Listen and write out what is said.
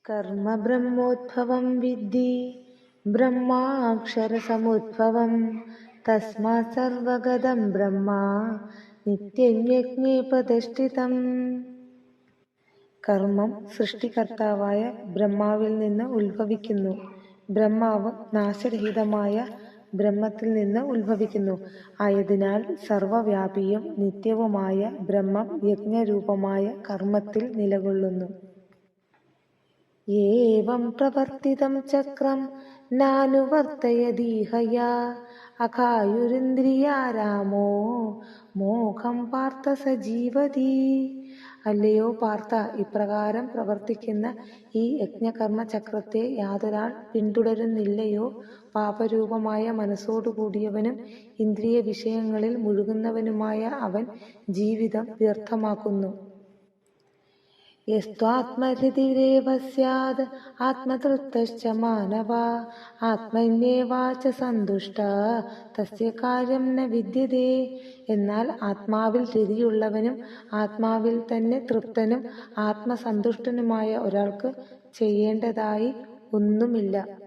കർമ്മ ബ്രഹ്മോദ്ഭവം വിദ്ധി ബ്രഹ്മാക്ഷരസമുദ്ഭവം തസ്മാത് സർവഗതം ബ്രഹ്മ നിത്യം യജ്ഞേ പ്രതിഷ്ഠിതം. കർമ്മം സൃഷ്ടികർത്താവായ ബ്രഹ്മാവിൽ നിന്ന് ഉത്ഭവിക്കുന്നു. ബ്രഹ്മാവ് നാശരഹിതമായ ബ്രഹ്മത്തിൽ നിന്ന് ഉത്ഭവിക്കുന്നു. ആയതിനാൽ സർവവ്യാപിയും നിത്യവുമായ ബ്രഹ്മം യജ്ഞരൂപമായ കർമ്മത്തിൽ നിലകൊള്ളുന്നു. ഏവം പ്രവർത്തിതം ചക്രം നാനുവർത്തയതീഹ യാ അഘായുരിന്ദ്രിയാരാമോ മോഘം പാർത്ഥ സജീവതി. അല്ലയോ പാർത്ഥ, ഇപ്രകാരം പ്രവർത്തിക്കുന്ന ഈ യജ്ഞകർമ്മ ചക്രത്തെ യാതൊരാൾ പിന്തുടരുന്നില്ലയോ? പാപരൂപമായ മനസ്സോടുകൂടിയവനും ഇന്ദ്രിയ വിഷയങ്ങളിൽ മുഴുകുന്നവനുമായ അവൻ ജീവിതം വ്യർത്ഥമാക്കുന്നു. യസ്ത്വാത്മരതിരേവ സ്യാദ് ആത്മതൃപ്തശ്ച മാനവഃ ആത്മന്യേവാച സന്തുഷ്ടഃ തസ്യ കാര്യം ന വിദ്യതേ. എന്നാൽ ആത്മാവിൽ രതിയുള്ളവനും ആത്മാവിൽ തന്നെ തൃപ്തനും ആത്മസന്തുഷ്ടനുമായ ഒരാൾക്ക് ചെയ്യേണ്ടതായി ഒന്നുമില്ല.